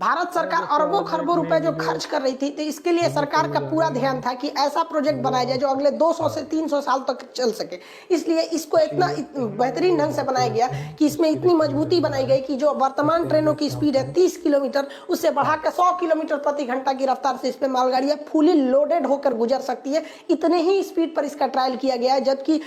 भारत सरकार अरबों खरबों रुपए जो खर्च कर रही थी, तो इसके लिए सरकार का पूरा ध्यान था कि ऐसा प्रोजेक्ट बनाया जाए जो अगले 200 से 300 साल तक चल सके। इसलिए इसको इतना बेहतरीन ढंग से बनाया गया कि इसमें इतनी मजबूती बनाई गई कि जो वर्तमान ट्रेनों की स्पीड है 30 किलोमीटर, उससे बढ़ाकर 100 किलोमीटर प्रति घंटा की रफ्तार से इस पे मालगाड़ियां फुली लोडेड होकर गुजर सकती है। इतने ही स्पीड पर इसका ट्रायल किया गया है, जबकि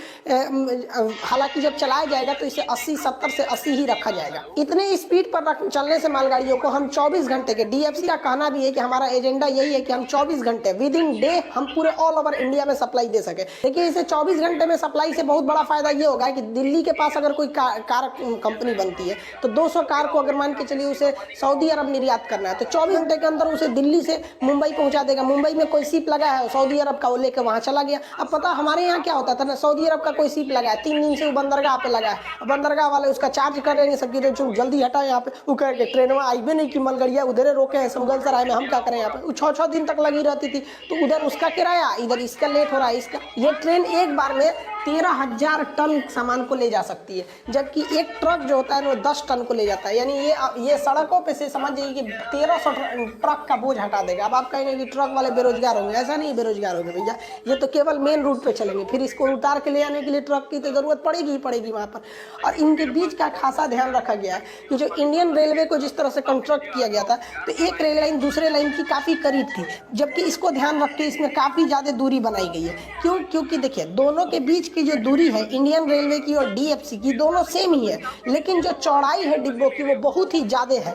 हालांकि जब चलाया जाएगा तो इसे 80 70 से 80 ही रखा जाएगा। इतने स्पीड पर चलने से मालगाड़ियों को हम 24 घंटे के, डीएफसी का कहना भी है कि हमारा एजेंडा यही है कि हम 24 घंटे विद इन डे हम पूरे ऑल ओवर इंडिया में सप्लाई दे सके। देखिए, इसे 24 घंटे में सप्लाई से बहुत बड़ा फायदा ये होगा कि दिल्ली के पास अगर कोई कार कंपनी बनती है तो 200 कार को अगर मान के चलिए उसे सऊदी अरब निर्यात करना है तो 24 घंटे के अंदर उसे दिल्ली से मुंबई पहुंचा देगा। मुंबई में कोई शिप लगा है सऊदी अरब का, वो लेकर वहां चला गया। अब पता हमारे यहाँ क्या होता था ना, सऊदी अरब का कोई शिप लगा है, 3 दिन से वो बंदरगाह पे लगा है, बंदरगाह वाले उसका चार्ज करेंगे, सबकी जल्दी हटाए यहाँ पे, वो कहेंगे ट्रेन में आई भी नहीं कि मालगाड़ियाँ उधर रोके हैं मुगलसराय में, हम क्या करें यहाँ पे। 6-6 दिन तक लगी रहती थी, तो उधर उसका किराया, इधर इसका लेट हो रहा है। इसका ये ट्रेन एक बार में 13,000 टन सामान को ले जा सकती है, जबकि एक ट्रक जो होता है वो 10 टन को ले जाता है। यानी ये सड़कों पे से समझ जाइए कि 1300 ट्रक का बोझ हटा देगा। अब आप कहेंगे कि ट्रक वाले बेरोजगार होंगे, ऐसा नहीं बेरोजगार होंगे भैया, ये तो केवल मेन रूट पे चलेंगे, फिर इसको उतार के ले आने के लिए ट्रक की तो जरूरत पड़ेगी ही पड़ेगी वहाँ पर। और इनके बीच का खासा ध्यान रखा गया है कि जो इंडियन रेलवे को जिस तरह से कंस्ट्रक्ट किया गया था, तो एक रेल लाइन दूसरे लाइन की काफ़ी करीब थी, जबकि इसको ध्यान रख के इसमें काफ़ी ज़्यादा दूरी बनाई गई है। क्योंकि देखिए, दोनों के बीच की जो दूरी है इंडियन रेलवे की और डीएफसी की, दोनों सेम ही है, लेकिन जो चौड़ाई है डिब्बों की वो बहुत ही ज़्यादा है।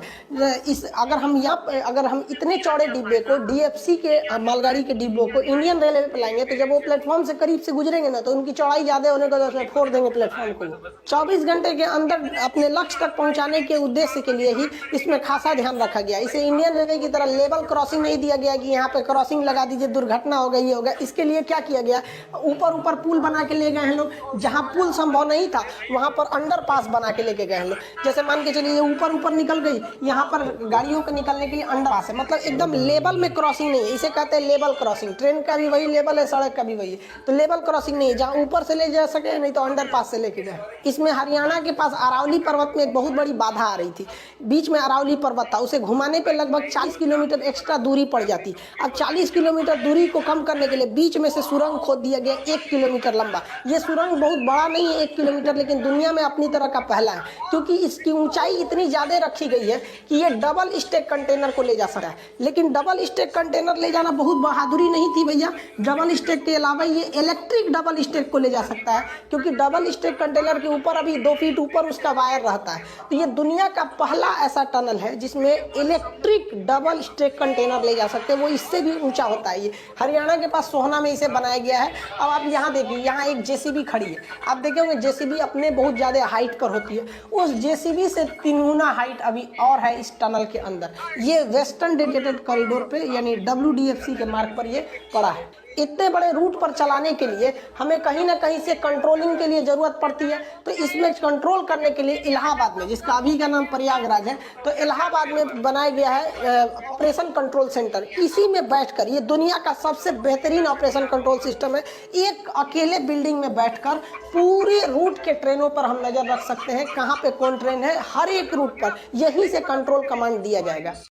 अगर हम इतने चौड़े डिब्बे को डीएफसी के मालगाड़ी के डिब्बों को इंडियन रेलवे पे लाएंगे तो जब वो प्लेटफॉर्म से करीब से गुजरेंगे ना, तो उनकी चौड़ाई ज़्यादा होने की वजह से फोड़ देंगे प्लेटफॉर्म को। 24 घंटे के अंदर अपने लक्ष्य तक पहुँचाने के उद्देश्य के लिए ही इसमें खासा ध्यान रखा गया। इसे इंडियन रेलवे की तरह लेवल क्रॉसिंग नहीं दिया गया कि यहाँ पे क्रॉसिंग लगा दीजिए, दुर्घटना हो गई, ये होगा। इसके लिए क्या किया गया, ऊपर पुल बना के ले गए हैं लोग, जहाँ पुल संभव नहीं था वहाँ पर अंडर पास बना के लेके गए हैं लोग। जैसे मान के चलिए ऊपर निकल गई, यहाँ पर गाड़ियों को निकलने के लिए अंडर पास है, मतलब एकदम लेवल में क्रॉसिंग नहीं है। इसे कहते हैं लेवल क्रॉसिंग। ट्रेन का भी वही लेवल है, सड़क का भी वही है, तो लेवल क्रॉसिंग नहीं है, जहाँ ऊपर से ले जा सके नहीं तो अंडर पास से लेके जाए। इसमें हरियाणा के पास अरावली पर्वत में एक बहुत बड़ी बाधा आ रही थी, बीच में अरावली पर्वत था, उसे घुमाने पे लगभग 40 किलोमीटर एक्स्ट्रा दूरी पड़ जाती। अब 40 किलोमीटर दूरी को कम करने के लिए बीच में से सुरंग खोद दिया गया 1 किलोमीटर लंबा। ये सुरंग बहुत बड़ा नहीं है 1 किलोमीटर, लेकिन दुनिया में अपनी तरह का पहला है, क्योंकि इसकी ऊंचाई इतनी ज़्यादा रखी गई है कि ये डबल स्टैक कंटेनर को ले जा सकता है। लेकिन डबल स्टैक कंटेनर ले जाना बहुत बहादुरी नहीं थी भैया। डबल स्टैक के अलावा ये इलेक्ट्रिक डबल स्टैक को ले जा सकता है, क्योंकि डबल स्टैक कंटेनर के ऊपर अभी 2 फीट ऊपर उसका वायर रहता है। तो ये दुनिया का पहला ऐसा टनल है जिसमें इलेक्ट्रिक डबल स्टैक कंटेनर ले जा सकते हैं, वो इससे भी ऊंचा होता है। ये हरियाणा के पास सोहना में इसे बनाया गया है। अब आप यहाँ देखिए, यहाँ एक जेसीबी खड़ी है, आप देखेंगे जेसीबी अपने बहुत ज़्यादा हाइट पर होती है, उस जेसीबी से 3 गुना हाइट अभी और है इस टनल के अंदर। ये वेस्टर्न डेडिकेटेड कॉरिडोर पे यानी WDFC के मार्ग पर ये पड़ा है। इतने बड़े रूट पर चलाने के लिए हमें कहीं ना कहीं से कंट्रोलिंग के लिए ज़रूरत पड़ती है, तो इसमें कंट्रोल करने के लिए इलाहाबाद में, जिसका अभी का नाम प्रयागराज है, तो इलाहाबाद में बनाया गया है ऑपरेशन कंट्रोल सेंटर। इसी में बैठकर, ये दुनिया का सबसे बेहतरीन ऑपरेशन कंट्रोल सिस्टम है, एक अकेले बिल्डिंग में बैठकर पूरे रूट के ट्रेनों पर हम नज़र रख सकते हैं, कहाँ पे कौन ट्रेन है, हर एक रूट पर यहीं से कंट्रोल कमांड दिया जाएगा।